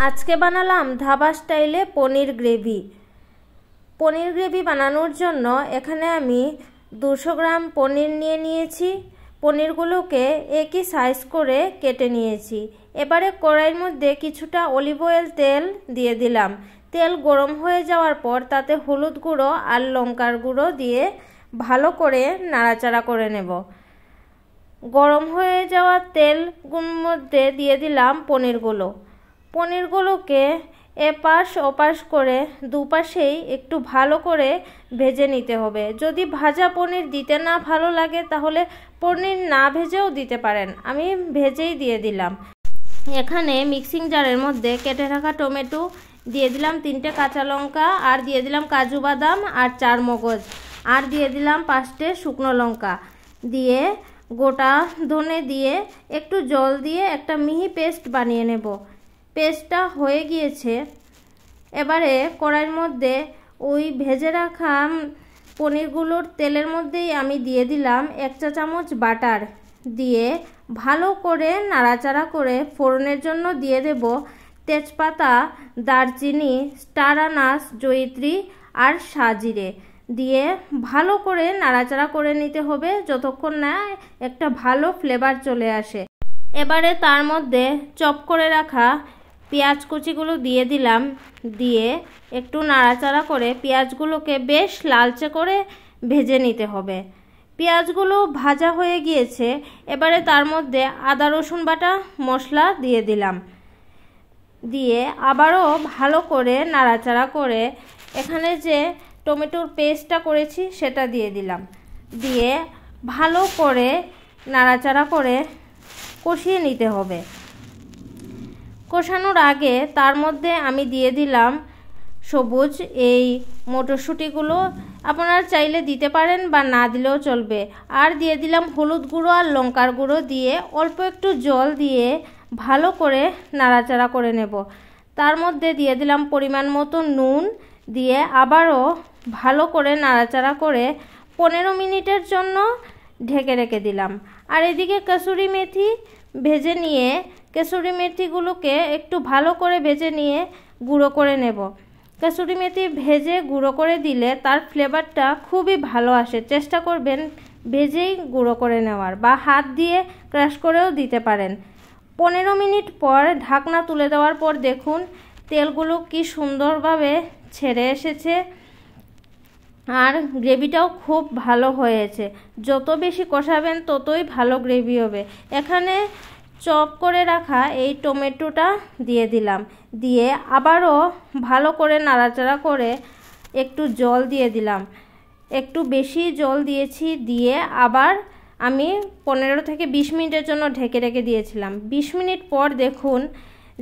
আজকে বানালাম ধাবা স্টাইলে পনির গ্রেভি। পনির গ্রেভি বানানোর জন্য এখানে আমি 200 গ্রাম পনির নিয়ে নিয়েছি। পনিরগুলোকে একই সাইজ করে কেটে নিয়েছি। এবারে কড়াইয়ের মধ্যে কিছুটা অলিভ অয়েল তেল দিয়ে দিলাম। তেল গরম হয়ে যাওয়ার পর তাতে হলুদ গুঁড়ো আর লঙ্কার গুঁড়ো দিয়ে ভালো করে নাড়াচাড়া করে নেব। গরম হয়ে যাওয়া তেলগুলোর মধ্যে দিয়ে দিলাম পনিরগুলোকে এপাশ ওপাশ করে দুপাশেই একটু ভালো করে ভেজে নিতে হবে। যদি ভাজা পনির দিতে না ভালো লাগে তাহলে পনির না ভেজেও দিতে পারেন, আমি ভেজেই দিয়ে দিলাম। এখানে মিক্সিং জারের মধ্যে কেটে রাখা টমেটো দিয়ে দিলাম, 3টে কাঁচা লঙ্কা, আর দিয়ে দিলাম কাজু বাদাম আর 4 মগজ, আর দিয়ে দিলাম 5টে শুকনো লঙ্কা দিয়ে গোটা ধনে দিয়ে একটু জল দিয়ে একটা মিহি পেস্ট বানিয়ে নেব। পেস্টটা হয়ে গিয়েছে। এবারে কড়াইয়ের মধ্যে ওই ভেজে রাখা পনিরগুলোর তেলের মধ্যেই আমি দিয়ে দিলাম 1 চা চামচ বাটার, দিয়ে ভালো করে নাড়াচাড়া করে ফোড়নের জন্য দিয়ে দেব তেজপাতা, দারচিনি, স্টার আনাস, জয়িত্রী আর সাজিরে দিয়ে ভালো করে নাড়াচাড়া করে নিতে হবে যতক্ষণ না একটা ভালো ফ্লেভার চলে আসে। এবারে তার মধ্যে চপ করে রাখা পেঁয়াজ কুচিগুলো দিয়ে দিলাম, দিয়ে একটু নাড়াচাড়া করে পেঁয়াজগুলোকে বেশ লালচে করে ভেজে নিতে হবে। পেঁয়াজগুলো ভাজা হয়ে গিয়েছে। এবারে তার মধ্যে আদা রসুন বাটা মশলা দিয়ে দিলাম, দিয়ে আবারও ভালো করে নাড়াচাড়া করে এখানে যে টমেটোর পেস্টটা করেছি সেটা দিয়ে দিলাম, দিয়ে ভালো করে নাড়াচাড়া করে কষিয়ে নিতে হবে। কষানোর আগে তার মধ্যে আমি দিয়ে দিলাম সবুজ এই মটরশুঁটিগুলো, আপনারা চাইলে দিতে পারেন বা না দিলেও চলবে। আর দিয়ে দিলাম হলুদ গুঁড়ো আর লঙ্কার গুঁড়ো দিয়ে অল্প একটু জল দিয়ে ভালো করে নাড়াচাড়া করে নেব। তার মধ্যে দিয়ে দিলাম পরিমাণ মতো নুন, দিয়ে আবারও ভালো করে নাড়াচাড়া করে 15 মিনিটের জন্য ঢেকে রেখে দিলাম। আর এদিকে কসুরি মেথি ভেজে নিয়ে কসুরি মেথিগুলোকে একটু ভালো করে ভেজে নিয়ে গুঁড়ো করে নেব। কসুরি মেথি ভেজে গুঁড়ো করে দিলে তার ফ্লেভারটা খুবই ভালো আসে। চেষ্টা করবেন ভেজেই গুঁড়ো করে নেওয়ার, বা হাত দিয়ে ক্রাশ করেও দিতে পারেন। 15 মিনিট পর ঢাকনা তুলে দেওয়ার পর দেখুন তেলগুলো কি সুন্দরভাবে ছেড়ে এসেছে, আর গ্রেভিটাও খুব ভালো হয়েছে। যত বেশি কষাবেন ততই ভালো গ্রেভি হবে। এখানে চপ করে রাখা এই টমেটোটা দিয়ে দিলাম, দিয়ে আবারও ভালো করে নাড়াচাড়া করে একটু জল দিয়ে দিলাম, একটু বেশি জল দিয়েছি, দিয়ে আবার আমি 15 থেকে 20 মিনিটের জন্য ঢেকে রেখে দিয়েছিলাম। 20 মিনিট পর দেখুন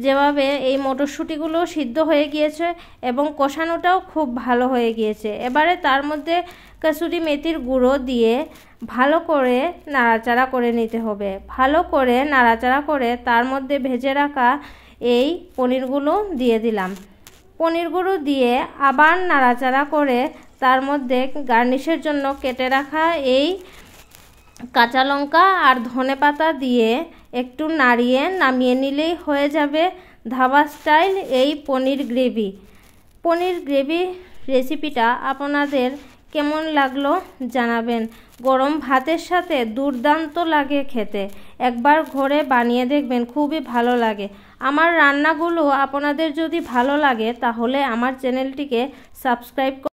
যেভাবে এই মটরশুঁটিগুলো সিদ্ধ হয়ে গিয়েছে এবং কষানোটাও খুব ভালো হয়ে গিয়েছে। এবারে তার মধ্যে কসুরি মেথির গুঁড়ো দিয়ে ভালো করে নাড়াচাড়া করে নিতে হবে। ভালো করে নাড়াচাড়া করে তার মধ্যে ভেজে রাখা এই পনিরগুলো দিয়ে দিলাম। পনিরগুলো দিয়ে আবার নাড়াচাড়া করে তার মধ্যে গার্নিশের জন্য কেটে রাখা এই কাঁচা লঙ্কা আর ধনেপাতা দিয়ে একটু নাড়িয়ে নামিয়ে নিলেই হয়ে যাবে ধাবা স্টাইল এই পনির গ্রেভি। পনির গ্রেভি রেসিপিটা আপনাদের কেমন লাগলো জানাবেন। গরম ভাতের সাথে দুর্দান্ত লাগে খেতে। একবার ঘরে বানিয়ে দেখবেন, খুবই ভালো লাগে। আমার রান্নাগুলো আপনাদের যদি ভালো লাগে তাহলে আমার চ্যানেলটিকে সাবস্ক্রাইব